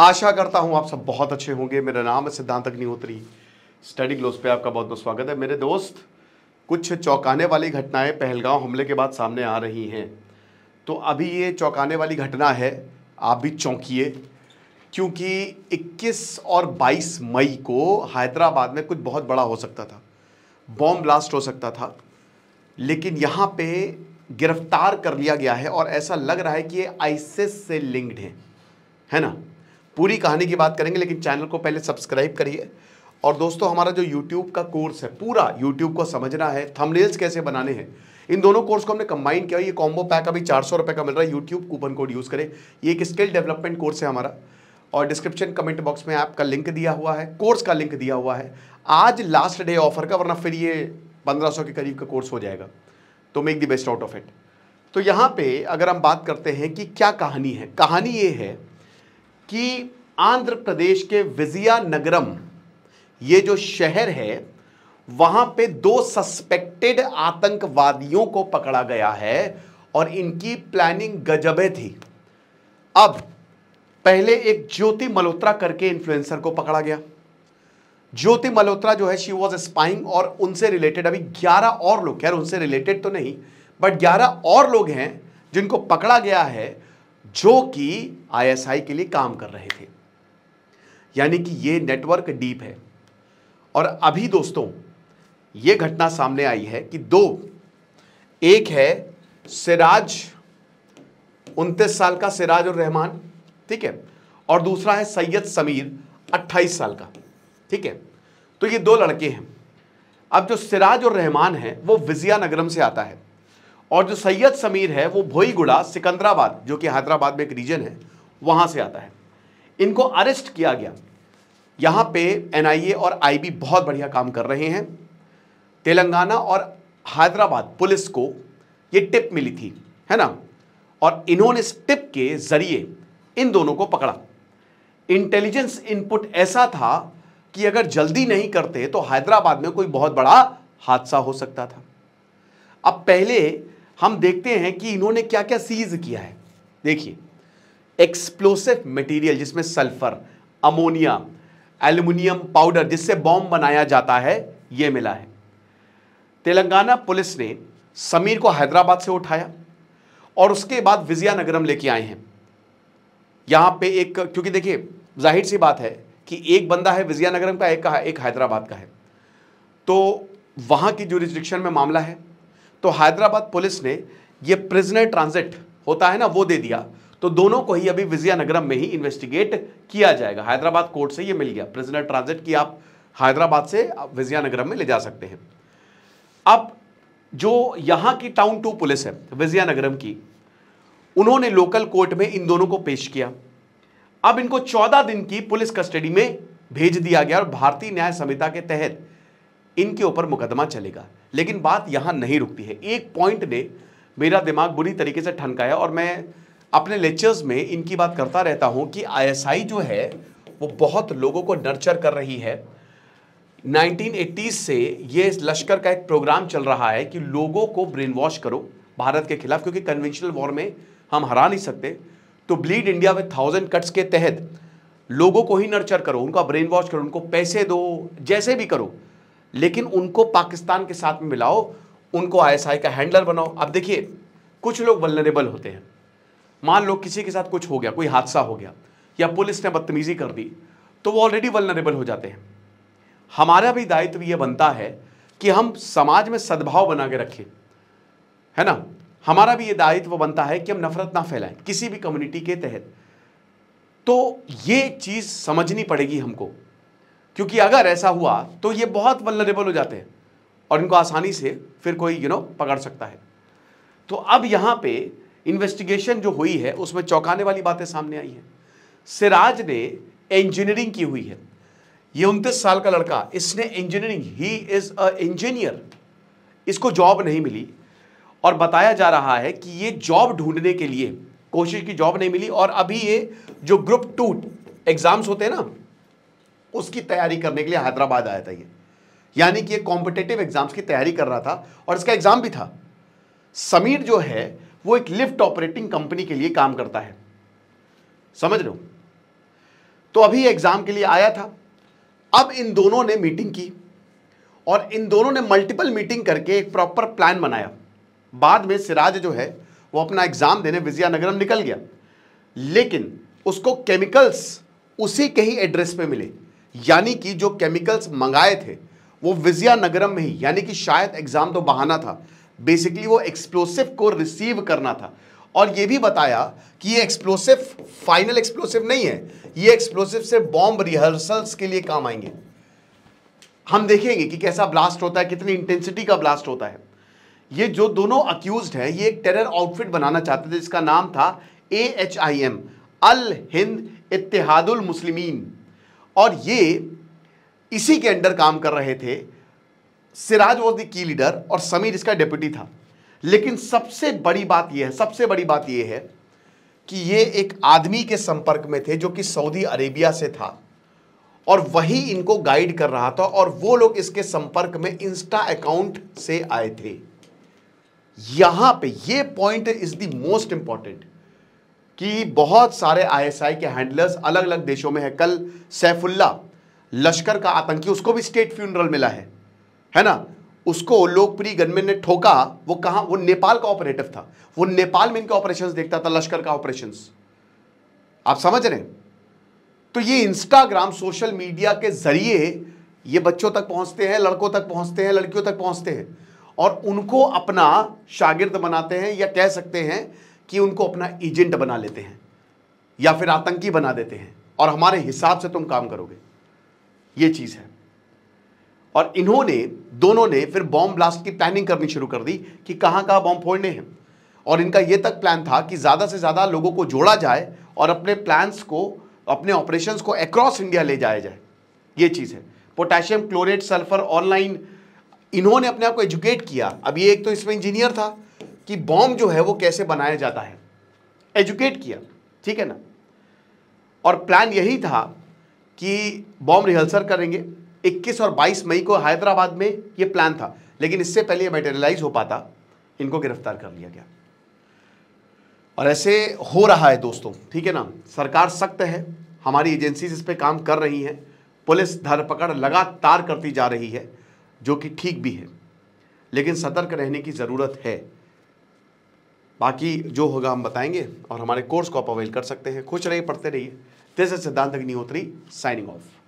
आशा करता हूं आप सब बहुत अच्छे होंगे। मेरा नाम है सिद्धांत अग्निहोत्री। स्टडी ग्लोस पे आपका बहुत बहुत स्वागत है। मेरे दोस्त, कुछ चौंकाने वाली घटनाएं पहलगांव हमले के बाद सामने आ रही हैं। तो अभी ये चौंकाने वाली घटना है, आप भी चौंकिए, क्योंकि 21 और 22 मई को हैदराबाद में कुछ बहुत बड़ा हो सकता था, बॉम्ब ब्लास्ट हो सकता था। लेकिन यहाँ पे गिरफ्तार कर लिया गया है और ऐसा लग रहा है कि ये आईसिस से लिंक्ड है ना। पूरी कहानी की बात करेंगे, लेकिन चैनल को पहले सब्सक्राइब करिए। और दोस्तों, हमारा जो YouTube का कोर्स है, पूरा YouTube को समझना है, थंबनेल्स कैसे बनाने हैं, इन दोनों कोर्स को हमने कंबाइन किया। ये कॉम्बो पैक अभी 400 रुपये का मिल रहा है। YouTube कूपन कोड यूज़ करें। ये एक स्किल डेवलपमेंट कोर्स है हमारा, और डिस्क्रिप्शन कमेंट बॉक्स में ऐप का लिंक दिया हुआ है, कोर्स का लिंक दिया हुआ है। आज लास्ट डे ऑफर का, वरना फिर ये 1500 के करीब का कोर्स हो जाएगा। तो make the best out of it. तो यहाँ पे अगर हम बात करते हैं कि क्या कहानी है, कहानी ये है कि आंध्र प्रदेश के विजयनगरम, ये जो शहर है, वहां पे 2 सस्पेक्टेड आतंकवादियों को पकड़ा गया है और इनकी प्लानिंग गजबे थी। अब पहले एक ज्योति मल्होत्रा करके इन्फ्लुएंसर को पकड़ा गया। ज्योति मल्होत्रा जो है, शी वॉज स्पाइंग, और उनसे रिलेटेड अभी 11 और लोग, खैर उनसे रिलेटेड तो नहीं, बट 11 और लोग हैं जिनको पकड़ा गया है, जो कि आईएसआई के लिए काम कर रहे थे। यानी कि ये नेटवर्क डीप है। और अभी दोस्तों ये घटना सामने आई है कि एक है सिराज, 29 साल का सिराज और रहमान, ठीक है, और दूसरा है सैयद समीर, 28 साल का, ठीक है। तो ये 2 लड़के हैं। अब जो सिराज और रहमान है वो विजयनगरम से आता है, और जो सैयद समीर है वो भोईगुड़ा, सिकंदराबाद, जो कि हैदराबाद में एक रीजन है, वहां से आता है। इनको अरेस्ट किया गया। यहां पे एनआईए और आईबी बहुत बढ़िया काम कर रहे हैं। तेलंगाना और हैदराबाद पुलिस को ये टिप मिली थी, है ना, और इन्होंने इस टिप के जरिए इन दोनों को पकड़ा। इंटेलिजेंस इनपुट ऐसा था कि अगर जल्दी नहीं करते तो हैदराबाद में कोई बहुत बड़ा हादसा हो सकता था। अब पहले हम देखते हैं कि इन्होंने क्या क्या सीज किया है। देखिए, एक्सप्लोसिव मटेरियल जिसमें सल्फर, अमोनिया, एल्युमिनियम पाउडर जिससे बॉम्ब बनाया जाता है, यह मिला है। तेलंगाना पुलिस ने समीर को हैदराबाद से उठाया और उसके बाद विजयनगरम लेके आए हैं। यहां पे एक, क्योंकि देखिए जाहिर सी बात है कि एक बंदा है विजयनगरम का, एक हैदराबाद का है, तो वहां की जुरिस्डिक्शन में मामला है। तो हैदराबाद पुलिस ने ये प्रिजनर ट्रांजिट होता है ना, वो दे दिया। तो दोनों को ही अभी विजयनगरम में ही इन्वेस्टिगेट किया जाएगा। हैदराबाद कोर्ट से ये मिल गया प्रिजनर ट्रांजिट की, आप हैदराबाद से विजयनगरम में ले जा सकते हैं। अब जो यहां की टाउन 2 पुलिस है विजयनगरम की, उन्होंने लोकल कोर्ट में इन दोनों को पेश किया। अब इनको 14 दिन की पुलिस कस्टडी में भेज दिया गया और भारतीय न्याय संहिता के तहत इनके ऊपर मुकदमा चलेगा। लेकिन बात यहां नहीं रुकती है। एक पॉइंट ने मेरा दिमाग बुरी तरीके से ठनकाया, और मैं अपने लेक्चर्स में इनकी बात करता रहता हूं कि आईएसआई जो है वो बहुत लोगों को नर्चर कर रही है। 1980s से ये लश्कर का एक प्रोग्राम चल रहा है कि लोगों को ब्रेन वॉश करो भारत के खिलाफ, क्योंकि कन्वेंशनल वॉर में हम हरा नहीं सकते। तो ब्लीड इंडिया विद 1000 कट्स के तहत लोगों को ही नर्चर करो, उनका ब्रेन वॉश करो, उनको पैसे दो, जैसे भी करो, लेकिन उनको पाकिस्तान के साथ में मिलाओ, उनको आईएसआई का हैंडलर बनाओ। अब देखिए, कुछ लोग वल्नरेबल होते हैं। मान लो किसी के साथ कुछ हो गया, कोई हादसा हो गया, या पुलिस ने बदतमीजी कर दी, तो वो ऑलरेडी वल्नरेबल हो जाते हैं। हमारा भी दायित्व ये बनता है कि हम समाज में सद्भाव बना के रखें, है ना। हमारा भी ये दायित्व बनता है कि हम नफरत ना फैलाएं किसी भी कम्युनिटी के तहत। तो ये चीज समझनी पड़ेगी हमको, क्योंकि अगर ऐसा हुआ तो ये बहुत वल्नरेबल हो जाते हैं और इनको आसानी से फिर कोई पकड़ सकता है। तो अब यहां पे इन्वेस्टिगेशन जो हुई है उसमें चौंकाने वाली बातें सामने आई हैं। सिराज ने इंजीनियरिंग की हुई है। ये 29 साल का लड़का, इसने engineering, he is a engineer, इसको जॉब नहीं मिली, और बताया जा रहा है कि ये जॉब ढूंढने के लिए कोशिश की, जॉब नहीं मिली, और अभी ये जो ग्रुप 2 एग्जाम्स होते हैं ना, उसकी तैयारी करने के लिए हैदराबाद आया था ये। यानी कि ये कॉम्पिटिटिव एग्जाम्स की तैयारी कर रहा था और इसका एग्जाम भी था। समीर जो है वो एक लिफ्ट ऑपरेटिंग कंपनी के लिए काम करता है, समझ रहे हो। तो अभी एग्जाम के लिए आया था। अब इन दोनों ने मीटिंग की और इन दोनों ने मल्टीपल मीटिंग करके एक प्रॉपर प्लान बनाया। बाद में सिराज जो है वो अपना एग्जाम देने विजयनगरम निकल गया, लेकिन उसको केमिकल्स उसी के ही एड्रेस पे मिले, यानी कि जो केमिकल्स मंगाए थे वो विजयनगरम में ही, यानी कि शायद एग्जाम तो बहाना था, बेसिकली वो एक्सप्लोसिव को रिसीव करना था। और ये भी बताया कि ये एक्सप्लोसिव फाइनल एक्सप्लोसिव नहीं है, ये एक्सप्लोसिव से बॉम्ब रिहर्सल्स के लिए काम आएंगे। हम देखेंगे कि कैसा ब्लास्ट होता है, कितनी इंटेंसिटी का ब्लास्ट होता है। ये जो दोनों अक्यूज्ड हैं ये एक टेरर आउटफिट बनाना चाहते थे जिसका नाम था AHIM, अल हिंद इत्तेहादुल मुस्लिमीन, और ये इसी के अंडर काम कर रहे थे। Siraj was the key leader और समीर इसका डेप्यूटी था। लेकिन सबसे बड़ी बात यह है कि ये एक आदमी के संपर्क में थे जो कि सऊदी अरेबिया से था और वही इनको गाइड कर रहा था, और वो लोग इसके संपर्क में इंस्टा अकाउंट से आए थे। यहां पे ये point is the most important कि बहुत सारे ISI के हैंडलर्स अलग अलग देशों में है। कल सैफुल्ला लश्कर का आतंकी, उसको भी स्टेट फ्यूनरल मिला है ना, उसको लोकप्रिय गनमैन ने ठोका। वो कहां, वो नेपाल का ऑपरेटिव था, वो नेपाल में इनके ऑपरेशंस देखता था, लश्कर का ऑपरेशंस। आप समझ रहे हैं? तो ये इंस्टाग्राम सोशल मीडिया के जरिए ये बच्चों तक पहुंचते हैं, लड़कों तक पहुंचते हैं, लड़कियों तक पहुंचते हैं और उनको अपना शागिर्द बनाते हैं, या कह सकते हैं कि उनको अपना एजेंट बना लेते हैं या फिर आतंकी बना देते हैं, और हमारे हिसाब से तुम काम करोगे। ये चीज है। और इन्होंने दोनों ने फिर बॉम्ब ब्लास्ट की प्लानिंग करनी शुरू कर दी कि कहां कहां बॉम्ब फोड़ने हैं, और इनका यह तक प्लान था कि ज्यादा से ज्यादा लोगों को जोड़ा जाए और अपने प्लान्स को, अपने ऑपरेशंस को अक्रॉस इंडिया ले जाया जाए। ये चीज है। पोटेशियम क्लोरेट सल्फर ऑनलाइन इन्होंने अपने आप को एजुकेट किया। अब ये एक तो इसमें इंजीनियर था कि बॉम्ब जो है वो कैसे बनाया जाता है, एजुकेट किया, ठीक है ना। और प्लान यही था कि बॉम्ब रिहर्सल करेंगे। 21 और 22 मई को हैदराबाद में ये प्लान था, लेकिन इससे पहले ये मटेरियलाइज हो पाता, इनको गिरफ्तार कर लिया गया। और ऐसे हो रहा है दोस्तों, ठीक है ना। सरकार सख्त है, हमारी एजेंसीज इस पे काम कर रही हैं, पुलिस धरपकड़ लगातार करती जा रही है, जो कि ठीक भी है, लेकिन सतर्क रहने की ज़रूरत है। बाकी जो होगा हम बताएंगे, और हमारे कोर्स को आप अवेल कर सकते हैं। खुश रहिए, पढ़ते रहिए। दिस इज सिद्धांत अग्निहोत्री साइनिंग ऑफ।